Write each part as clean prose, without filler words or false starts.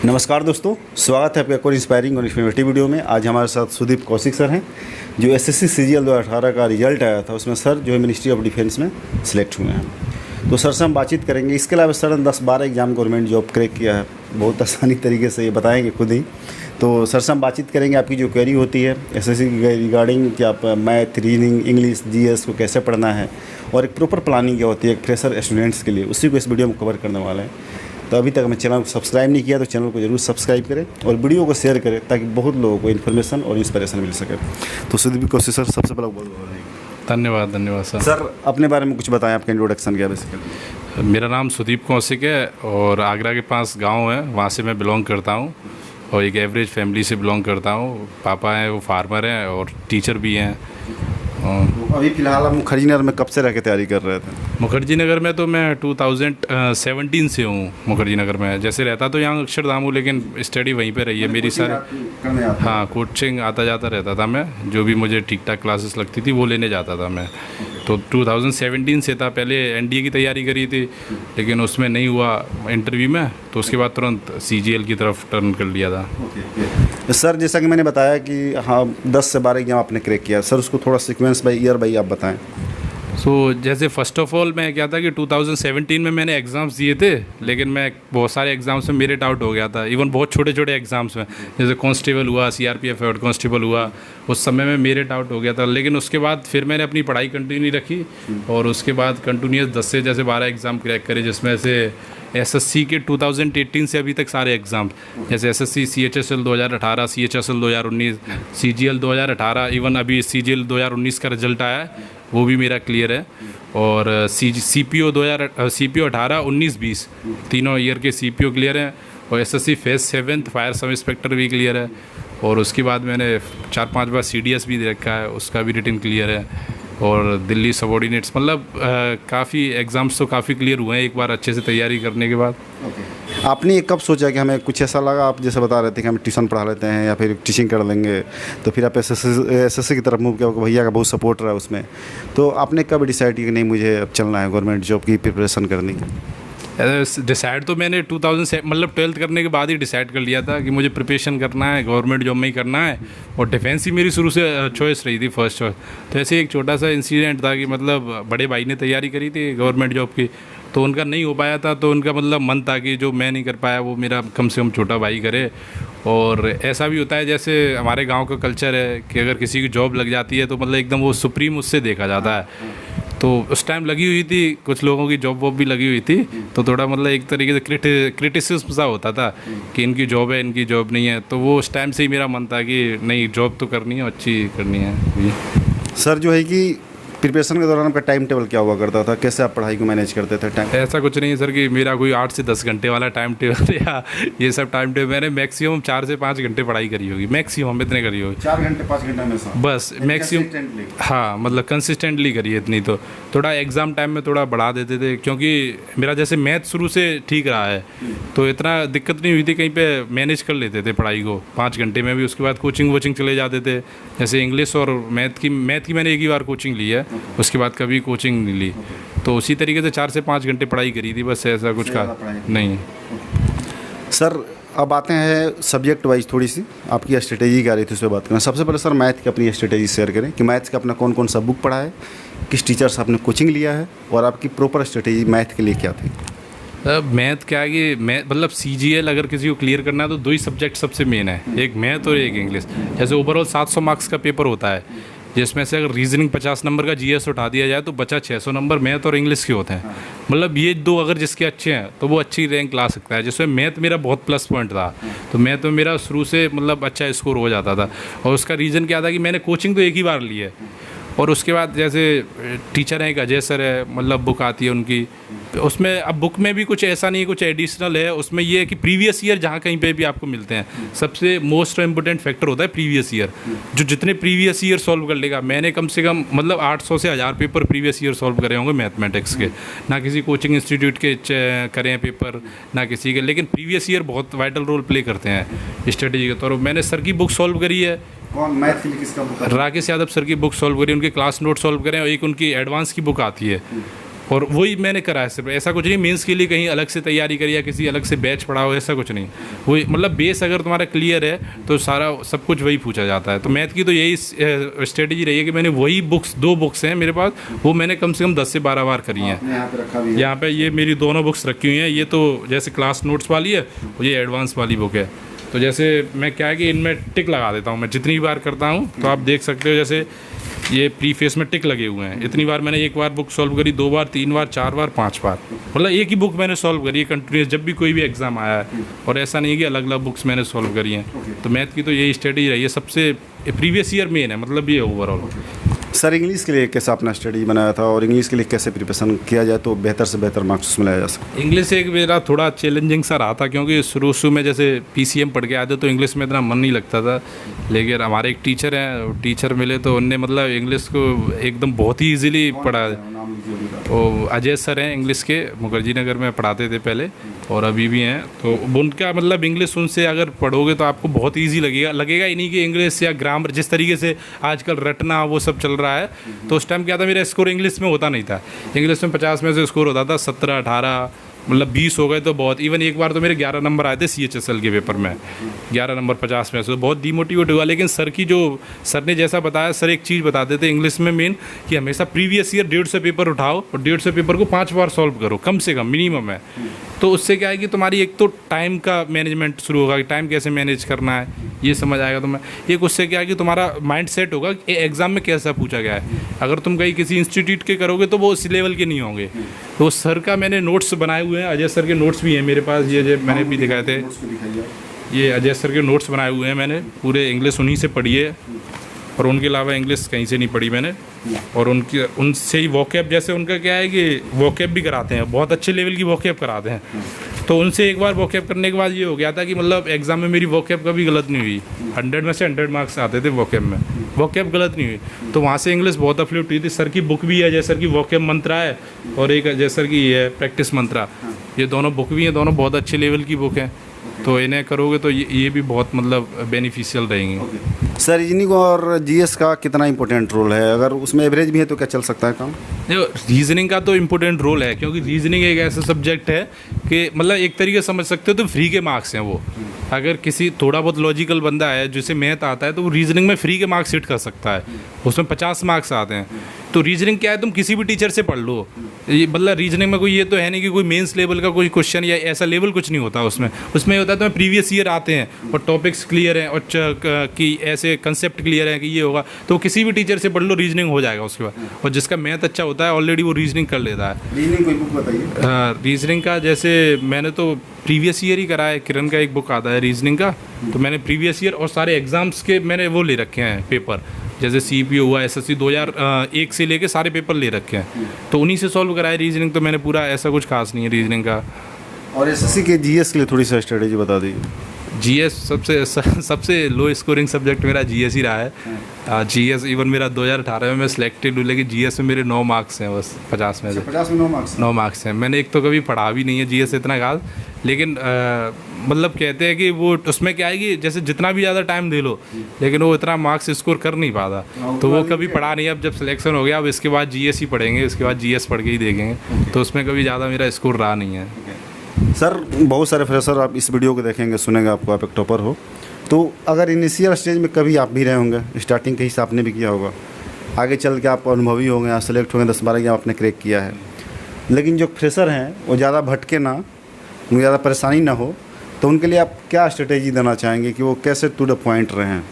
नमस्कार दोस्तों, स्वागत है आपका एक और इंस्पायरिंग और इन्फॉर्मेटिव वीडियो में। आज हमारे साथ सुदीप कौशिक सर हैं, जो SSC CGL 2018 का रिजल्ट आया था उसमें सर जो है मिनिस्ट्री ऑफ डिफेंस में सिलेक्ट हुए हैं। तो सर से हम बातचीत करेंगे। इसके अलावा सर ने 10-12 एग्जाम गवर्नमेंट जॉब क्रैक किया है, बहुत आसानी तरीके से ये बताएंगे खुद ही। तो सर से हम बातचीत करेंगे आपकी जो क्वेरी होती है SSC की रिगार्डिंग कि आप मैथ, रीजनिंग, इंग्लिश, GS को कैसे पढ़ना है और एक प्रॉपर प्लानिंग क्या होती है एक फ्रेशर स्टूडेंट्स के लिए, उसी को इस वीडियो में कवर करने वाले हैं। तो अभी तक हमें चैनल को सब्सक्राइब नहीं किया तो चैनल को जरूर सब्सक्राइब करें और वीडियो को शेयर करें ताकि बहुत लोगों को इन्फॉर्मेशन और इंस्पिरेशन मिल सके। तो सुदीप कौशिक सर, सबसे पहले बहुत धन्यवाद सर। सर अपने बारे में कुछ बताएं, आपका इंट्रोडक्शन क्या बेसिकली। मेरा नाम सुदीप कौशिक है और आगरा के पास गांव है, वहाँ से मैं बिलोंग करता हूँ और एक एवरेज फैमिली से बिलोंग करता हूँ। पापा हैं वो फार्मर हैं और टीचर भी हैं। अभी फ़िलहाल आप मुखर्जी नगर में कब से रह के तैयारी कर रहे थे? मुखर्जी नगर में तो मैं 2017 से हूँ मुखर्जी नगर में। जैसे रहता तो यहाँ अक्षरधाम हूँ, लेकिन स्टडी वहीं पे रही है मेरी सारी। हाँ, कोचिंग आता जाता रहता था मैं, जो भी मुझे ठीक ठाक क्लासेस लगती थी वो लेने जाता था मैं। तो 2017 से था। पहले NDA की तैयारी करी थी लेकिन उसमें नहीं हुआ इंटरव्यू में, तो उसके बाद तुरंत CGL की तरफ टर्न कर लिया था। सर जैसा कि मैंने बताया कि हाँ 10 से 12 एग्जाम आपने क्रैक किया, सर उसको थोड़ा सीक्वेंस बाई ईयर बाई आप बताएं। जैसे फ़र्स्ट ऑफ ऑल मैं क्या था कि 2017 में मैंने एग्ज़ाम्स दिए थे, लेकिन मैं बहुत सारे एग्ज़ाम्स में मेरिट आउट हो गया था। इवन बहुत छोटे छोटे एग्ज़ाम्स में, जैसे कांस्टेबल हुआ, CRPF हेड कांस्टेबल हुआ, उस समय में मेरिट आउट हो गया था। लेकिन उसके बाद फिर मैंने अपनी पढ़ाई कंटिन्यू रखी और उसके बाद कंटिन्यूस 10 से जैसे 12 एग्ज़ाम क्रैक करे, जिसमें से SSC के 2018 से अभी तक सारे एग्ज़ाम, जैसे SSC CHSL 2018, CHSL 2019, CGL 2018, even अभी CGL 2019 का रिजल्ट आया है वो भी मेरा क्लियर है। और CPO 18, 19, 20 तीनों ईयर के CPO क्लियर हैं। और SSC phase 7 fire sub inspector भी क्लियर है। और उसके बाद मैंने 4-5 बार CDS भी दे रखा है, उसका भी रिटन क्लियर है। और दिल्ली सबॉर्डिनेट्स, मतलब काफ़ी एग्ज़ाम्स तो काफ़ी क्लियर हुए हैं एक बार अच्छे से तैयारी करने के बाद। आपने कब सोचा कि हमें कुछ ऐसा लगा, आप जैसे बता रहे थे कि हम ट्यूशन पढ़ा लेते हैं या फिर टीचिंग कर लेंगे, तो फिर आप SSC की तरफ मूव किया, भैया का बहुत सपोर्ट रहा उसमें, तो आपने कब डिसाइड किया कि नहीं मुझे अब चलना है गवर्नमेंट जॉब की प्रिपरेशन करनी है? डिसाइड तो मैंने 2007 मतलब 12th करने के बाद ही डिसाइड कर लिया था कि मुझे प्रिपरेशन करना है, गवर्नमेंट जॉब में ही करना है, और डिफेंस ही मेरी शुरू से चॉइस रही थी, फर्स्ट चॉइस। तो ऐसे एक छोटा सा इंसिडेंट था कि मतलब बड़े भाई ने तैयारी करी थी गवर्नमेंट जॉब की, तो उनका नहीं हो पाया था, तो उनका मतलब मन था कि जो मैं नहीं कर पाया वो मेरा कम से कम छोटा भाई करे। और ऐसा भी होता है जैसे हमारे गांव का कल्चर है कि अगर किसी की जॉब लग जाती है तो मतलब एकदम वो सुप्रीम उससे देखा जाता है। तो उस टाइम लगी हुई थी, कुछ लोगों की जॉब वॉब भी लगी हुई थी, तो थोड़ा मतलब एक तरीके से क्रिटिसिज्म सा होता था कि इनकी जॉब है, इनकी जॉब नहीं है। तो वो उस टाइम से ही मेरा मन था कि नहीं, जॉब तो करनी है, अच्छी करनी है। सर जो है कि प्रिपरेशन के दौरान आपका टाइम टेबल क्या हुआ करता था, कैसे आप पढ़ाई को मैनेज करते थे टाइम? ऐसा कुछ नहीं है सर कि मेरा कोई 8 से 10 घंटे वाला टाइम टेबल या ये सब टाइम टेबल, मैंने मैक्सिमम 4 से 5 घंटे पढ़ाई करी होगी, मैक्सिमम इतने करी होगी। 4 घंटे 5 घंटे में बस मैक्सिमम, हाँ मतलब कंसिस्टेंटली करी है इतनी। तो थोड़ा एग्ज़ाम टाइम में थोड़ा बढ़ा देते थे, क्योंकि मेरा जैसे मैथ शुरू से ठीक रहा है, तो इतना दिक्कत नहीं हुई थी, कहीं पे मैनेज कर लेते थे पढ़ाई को 5 घंटे में भी। उसके बाद कोचिंग वोचिंग चले जाते थे, जैसे इंग्लिश और मैथ की मैंने एक ही बार कोचिंग ली है, उसके बाद कभी कोचिंग नहीं ली। तो उसी तरीके से 4 से 5 घंटे पढ़ाई करी थी, बस ऐसा कुछ का नहीं। सर अब आते हैं सब्जेक्ट वाइज, थोड़ी सी आपकी स्ट्रेटेजी क्या रही थी उस पर बात करें। सबसे पहले सर मैथ की अपनी स्ट्रेटेजी शेयर करें कि मैथ्स का अपना कौन कौन सा बुक पढ़ा है, किस टीचर से आपने कोचिंग लिया है, और आपकी प्रॉपर स्ट्रेटेजी मैथ के लिए क्या थी? मैथ क्या है कि मतलब CGL अगर किसी को क्लियर करना है तो 2 ही सब्जेक्ट सबसे मेन है, एक मैथ और एक इंग्लिश। जैसे ओवरऑल 700 मार्क्स का पेपर होता है, जिसमें से अगर रीजनिंग 50 नंबर का GS उठा दिया जाए तो बचा 600 नंबर मैथ और इंग्लिश के होते हैं। मतलब ये 2 अगर जिसके अच्छे हैं तो वो अच्छी रैंक ला सकता है। जिसमें मैथ मेरा बहुत प्लस पॉइंट था, तो मैथ में मेरा शुरू से मतलब अच्छा स्कोर हो जाता था। और उसका रीज़न क्या था कि मैंने कोचिंग तो एक ही बार ली है, और उसके बाद जैसे टीचर हैं, एक अजय सर है, मतलब बुक आती है उनकी, उसमें अब बुक में भी कुछ ऐसा नहीं है, कुछ एडिशनल है उसमें। ये है कि प्रीवियस ईयर जहाँ कहीं पे भी आपको मिलते हैं, सबसे मोस्ट इम्पोर्टेंट फैक्टर होता है प्रीवियस ईयर। जो जितने प्रीवियस ईयर सॉल्व कर लेगा, मैंने कम से कम मतलब 800 से 1000 पेपर प्रीवियस ईयर सॉल्व करे होंगे मैथमेटिक्स के। ना किसी कोचिंग इंस्टीट्यूट के करे हैं पेपर, ना किसी के, लेकिन प्रीवियस ईयर बहुत वाइटल रोल प्ले करते हैं स्ट्रेटेजी के तौर पर। मैंने सर की बुक सॉल्व करी है। कौन मैथ के लिए किसका बुक? राकेश यादव सर की बुक सॉल्व करी, उनके क्लास नोट सॉल्व करें, और एक उनकी एडवांस की बुक आती है, और वही मैंने करा है। सिर्फ ऐसा कुछ नहीं मेंस के लिए कहीं अलग से तैयारी करी या किसी अलग से बैच पढ़ा हो, ऐसा कुछ नहीं। वही मतलब बेस अगर तुम्हारा क्लियर है तो सारा सब कुछ वही पूछा जाता है। तो मैथ की तो यही स्ट्रेटेजी रही है कि मैंने वही बुक्स, 2 बुक्स हैं मेरे पास, वो मैंने कम से कम 10 से 12 बार करी हैं। यहाँ पे ये मेरी दोनों बुक्स रखी हुई हैं। ये तो जैसे क्लास नोट्स वाली है, और ये एडवांस वाली बुक है। तो जैसे मैं क्या है कि इनमें टिक लगा देता हूँ मैं जितनी बार करता हूँ। तो आप देख सकते हो जैसे ये प्रीफेस में टिक लगे हुए हैं। इतनी बार मैंने एक बार बुक सॉल्व करी, 2 बार, 3 बार, 4 बार, 5 बार, मतलब एक ही बुक मैंने सॉल्व करी है कंटिन्यूस, जब भी कोई भी एग्जाम आया है। और ऐसा नहीं है कि अलग अलग बुक्स मैंने सॉल्व करी हैं। तो मैथ की तो यही स्ट्रेटेजी रही है, सबसे प्रीवियस ईयर मेन है, मतलब ये ओवरऑल। सर इंग्लिश के लिए कैसा अपना स्ट्रेटेजी बनाया था, और इंग्लिश के लिए कैसे प्रिपरेशन किया जाए तो बेहतर से बेहतर मार्क्स उसमें लाया जा सके? इंग्लिश एक मेरा थोड़ा चैलेंजिंग सा रहा था, क्योंकि शुरू में जैसे PCM पढ़ के आए थे तो इंग्लिश में इतना मन नहीं लगता था। लेकिन हमारे एक टीचर हैं, टीचर मिले तो उनने मतलब इंग्लिश को एकदम बहुत ही ईजिली पढ़ा। वो अजय सर हैं, इंग्लिश के, मुखर्जी नगर में पढ़ाते थे पहले और अभी भी हैं। तो उनका मतलब इंग्लिश उनसे अगर पढ़ोगे तो आपको बहुत ईजी लगेगा ही नहीं कि इंग्लिश या ग्रामर जिस तरीके से आजकल रटना वो सब चल रहा है। तो उस टाइम क्या था, मेरा स्कोर इंग्लिश में होता नहीं था। इंग्लिश में 50 में से स्कोर होता था 17, 18, मतलब 20 हो गए तो बहुत। इवन एक बार तो मेरे 11 नंबर आए थे CHSL के पेपर में, 11 नंबर 50 में से, तो बहुत डिमोटिवेट हुआ। लेकिन सर ने जैसा बताया, सर एक चीज़ बताते थे इंग्लिश में मेन, कि हमेशा प्रीवियस ईयर 150 पेपर उठाओ और 150 पेपर को 5 बार सॉल्व करो, कम से कम मिनिमम है। तो उससे क्या है कि तुम्हारी एक तो टाइम का मैनेजमेंट शुरू होगा कि टाइम कैसे मैनेज करना है, ये समझ आएगा तुम्हें। एक उससे क्या है कि तुम्हारा माइंड सेट होगा कि एग्ज़ाम में कैसा पूछा गया है। अगर तुम कहीं किसी इंस्टीट्यूट के करोगे तो वो उस लेवल के नहीं होंगे। तो सर का मैंने नोट्स बनाए हुए हैं, अजय सर के नोट्स भी हैं मेरे पास, ये मैंने भी दिखाए थे। ये अजय सर के नोट्स बनाए हुए हैं मैंने, पूरे इंग्लिश उन्हीं से पढ़ी है, और उनके अलावा इंग्लिश कहीं से नहीं पढ़ी मैंने। और उनसे ही वोकैब, जैसे उनका क्या है कि वोकैब भी कराते हैं, बहुत अच्छे लेवल की वोकैब कराते हैं। तो उनसे एक बार वोकैब करने के बाद ये हो गया था कि मतलब एग्ज़ाम में मेरी वोकैब कभी गलत नहीं हुई। 100 में से 100 मार्क्स आते थे वोकैब में, वोकैब गलत नहीं हुई। तो वहाँ से इंग्लिश बहुत अपलिफ्ट हुई थी। सर की बुक भी है, अजय सर की वोकैब मंत्रा है, और एक अजय सर की है प्रैक्टिस मंत्रा। ये दोनों बुक भी हैं, दोनों बहुत अच्छे लेवल की बुक हैं। तो इन्हें करोगे तो ये भी बहुत मतलब बेनिफिशियल रहेंगी। सर रीजनिंग और जीएस का कितना इंपॉर्टेंट रोल है, अगर उसमें एवरेज भी है तो क्या चल सकता है काम? देखो रीजनिंग का तो इम्पोर्टेंट रोल है, क्योंकि रीजनिंग एक ऐसा सब्जेक्ट है कि मतलब एक तरीके से समझ सकते हो तो फ्री के मार्क्स हैं वो। अगर किसी थोड़ा बहुत लॉजिकल बंदा है जिसे मैथ आता है तो वो रीजनिंग में फ्री के मार्क्स हिट कर सकता है, उसमें 50 मार्क्स आते हैं। तो रीजनिंग क्या है, तुम किसी भी टीचर से पढ़ लो, ये मतलब रीजनिंग में कोई ये तो है नहीं कि कोई मेंस लेवल का कोई क्वेश्चन या ऐसा लेवल कुछ नहीं होता उसमें ये होता है तुम्हें प्रीवियस ईयर आते हैं और टॉपिक्स क्लियर हैं और कि ऐसे कंसेप्ट क्लियर है कि ये होगा, तो किसी भी टीचर से पढ़ लो, रीजनिंग हो जाएगा उसके बाद। और जिसका मैथ अच्छा होता है ऑलरेडी वो रीजनिंग कर लेता है। रीजनिंग कोई बुक बताइए। रीजनिंग का जैसे मैंने तो प्रीवियस ईयर ही करा है, किरण का एक बुक आता है रीजनिंग का, तो मैंने प्रीवियस ईयर और सारे एग्जाम्स के मैंने वो ले रखे हैं पेपर, जैसे CPO हुआ, SSC 2001 से लेके सारे पेपर ले रखे हैं, तो उन्हीं से सॉल्व कराया रीजनिंग। तो मैंने पूरा ऐसा कुछ खास नहीं है रीजनिंग का। और SSC के GS के लिए थोड़ी सी स्ट्रेटेजी बता दीजिए। GS सबसे लो स्कोरिंग सब्जेक्ट मेरा GS ही रहा है। GS इवन मेरा 2018 में मैं सिलेक्टेड हूँ, लेकिन GS में मेरे 9 मार्क्स हैं बस 50 में से। 50 में 9 मार्क्स हैं। मैंने एक तो कभी पढ़ा भी नहीं है GS इतना खास, लेकिन मतलब कहते हैं कि वो उसमें क्या है कि जैसे जितना भी ज़्यादा टाइम दे लो लेकिन वो इतना मार्क्स स्कोर कर नहीं पाता, तो वो कभी पढ़ा नहीं। अब जब सिलेक्शन हो गया, अब इसके बाद GS ही पढ़ेंगे, इसके बाद GS पढ़ के ही देखेंगे, तो उसमें कभी ज़्यादा मेरा स्कोर रहा नहीं है। सर बहुत सारे फ्रेशर आप इस वीडियो को देखेंगे, सुनेंगे, आपको आप एक टॉपर हो, तो अगर इनिशियल स्टेज में कभी आप भी रहे होंगे, स्टार्टिंग के हिसाब आपने भी किया होगा, आगे चल के आप अनुभवी होंगे, आप सेलेक्ट होंगे, 10-12 एग्जाम आपने क्रैक किया है, लेकिन जो फ्रेशर हैं वो ज़्यादा भटके ना, उनको ज़्यादा परेशानी ना हो, तो उनके लिए आप क्या स्ट्रेटेजी देना चाहेंगे कि वो कैसे टू द पॉइंट रहें?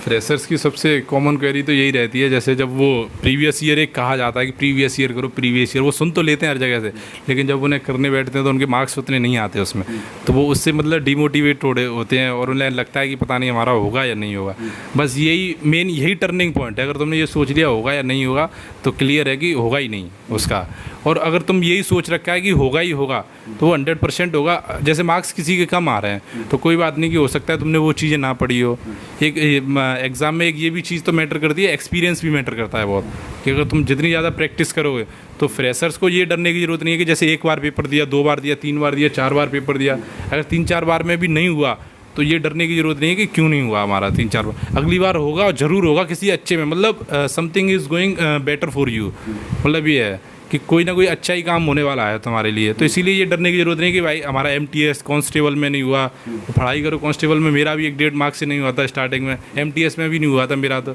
फ्रेशर्स की सबसे कॉमन क्वेरी तो यही रहती है, जैसे जब वो प्रीवियस ईयर एक कहा जाता है कि प्रीवियस ईयर करो, प्रीवियस ईयर वो सुन तो लेते हैं हर जगह से, लेकिन जब उन्हें करने बैठते हैं तो उनके मार्क्स उतने नहीं आते उसमें, तो वो उससे मतलब डिमोटिवेट होते हैं और उन्हें लगता है कि पता नहीं हमारा होगा या नहीं होगा। बस यही टर्निंग पॉइंट है। अगर तुमने ये सोच लिया होगा या नहीं होगा तो क्लियर है कि होगा ही नहीं उसका, और अगर तुम यही सोच रखा है कि होगा ही होगा तो वो 100% होगा। जैसे मार्क्स किसी के कम आ रहे हैं तो कोई बात नहीं कि हो सकता है तुमने वो चीज़ें ना पढ़ी हो। एक एग्ज़ाम में एक ये भी चीज़ तो मैटर करती है, एक्सपीरियंस भी मैटर करता है बहुत, कि अगर तुम जितनी ज़्यादा प्रैक्टिस करोगे तो फ्रेशर्स को ये डरने की ज़रूरत नहीं है कि जैसे एक बार पेपर दिया, 2 बार दिया, 3 बार दिया, 4 बार पेपर दिया, अगर 3-4 बार में भी नहीं हुआ तो ये डरने की ज़रूरत नहीं है कि क्यों नहीं हुआ हमारा 3-4 बार, अगली बार होगा और ज़रूर होगा किसी अच्छे में, मतलब something is going better for you, मतलब ये है कि कोई ना कोई अच्छा ही काम होने वाला है तुम्हारे लिए। तो इसीलिए ये डरने की ज़रूरत नहीं कि भाई हमारा MTS कांस्टेबल में नहीं हुआ, तो पढ़ाई करो। कांस्टेबल में मेरा भी 1-1.5 मार्क्स से नहीं हुआ था स्टार्टिंग में, MTS में भी नहीं हुआ था मेरा तो,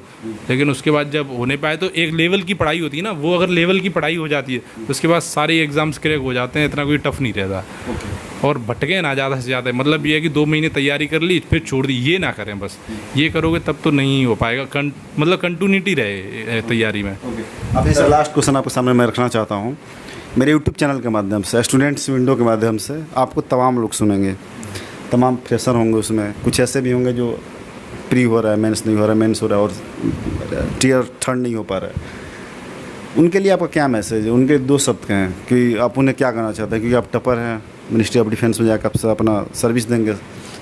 लेकिन उसके बाद जब होने पाए तो एक लेवल की पढ़ाई होती है ना, वो अगर लेवल की पढ़ाई हो जाती है तो उसके बाद सारे एग्ज़ाम्स क्रैक हो जाते हैं, इतना कोई टफ नहीं रहता। और भटके ना ज़्यादा से ज़्यादा, मतलब ये है कि 2 महीने तैयारी कर ली फिर छोड़ दी, ये ना करें। बस ये करोगे तब तो नहीं हो पाएगा, मतलब कंटिन्यूटी रहे तैयारी में। अभी सर लास्ट क्वेश्चन आपके सामने मैं रखना चाहता हूँ। मेरे यूट्यूब चैनल के माध्यम से, स्टूडेंट्स विंडो के माध्यम से आपको तमाम लोग सुनेंगे, तमाम फ्रेशर होंगे, उसमें कुछ ऐसे भी होंगे जो प्री हो रहा है, मेंस नहीं हो रहा है, मेंस हो रहा है और टियर 3 नहीं हो पा रहा है, उनके लिए आपका क्या मैसेज है? उनके 2 शब्द कहें कि आप उन्हें क्या कहना चाहते हैं, क्योंकि आप टपर हैं, मिनिस्ट्री ऑफ डिफेंस में जाकर आपसे अपना सर्विस देंगे,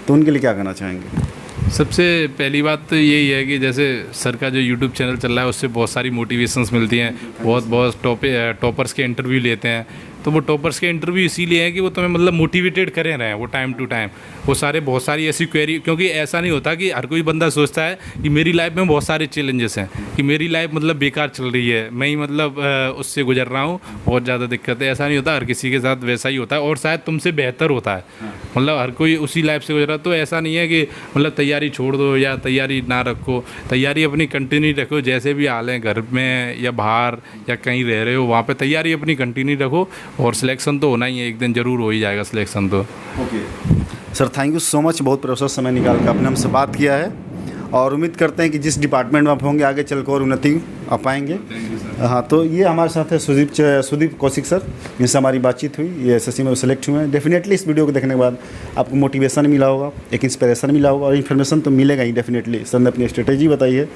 तो उनके लिए क्या कहना चाहेंगे? सबसे पहली बात तो यही है कि जैसे सर का जो यूट्यूब चैनल चल रहा है उससे बहुत सारी मोटिवेशंस मिलती हैं, बहुत टॉपर्स के इंटरव्यू लेते हैं, तो वो टॉपर्स के इंटरव्यू इसीलिए हैं कि वो तुम्हें मतलब मोटिवेटेड करे रहे हैं वो टाइम टू टाइम। वो सारे बहुत सारी ऐसी क्वेरी, क्योंकि ऐसा नहीं होता कि हर कोई बंदा सोचता है कि मेरी लाइफ में बहुत सारे चैलेंजेस हैं, कि मेरी लाइफ मतलब बेकार चल रही है, मैं ही मतलब उससे गुजर रहा हूँ, बहुत ज़्यादा दिक्कत है। ऐसा नहीं होता, हर किसी के साथ वैसा ही होता है और शायद तुमसे बेहतर होता है, मतलब हर कोई उसी लाइफ से गुजरा। तो ऐसा नहीं है कि मतलब तैयारी छोड़ दो या तैयारी ना रखो, तैयारी अपनी कंटिन्यू रखो, जैसे भी हाल है, घर में या बाहर या कहीं रह रहे हो वहाँ पे तैयारी अपनी कंटिन्यू रखो, और सिलेक्शन तो होना ही है, एक दिन ज़रूर हो ही जाएगा सिलेक्शन तो। Okay sir, thank you so much, बहुत प्रोसेस समय निकाल कर आपने हमसे बात किया है, और उम्मीद करते हैं कि जिस डिपार्टमेंट में आप होंगे आगे चलकर और उन्नति आप पाएंगे। हाँ, तो ये हमारे साथ है सुदीप कौशिक सर, जिनसे हमारी बातचीत हुई, ये SSC में सेलेक्ट हुए हैं। डेफिनेटली इस वीडियो को देखने के बाद आपको मोटिवेशन मिला होगा, एक इंस्पिरेशन मिला होगा, और इन्फॉर्मेशन तो मिलेगा ही डेफिनेटली। सर ने अपनी स्ट्रेटेजी बताई है,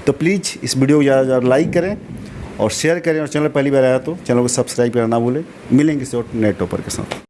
तो प्लीज़ इस वीडियो को ज़्यादा लाइक करें और शेयर करें, और चैनल पहली बार आया तो चैनल को सब्सक्राइब करना ना भूलें। मिलेंगे किसी और नए टॉपर के साथ।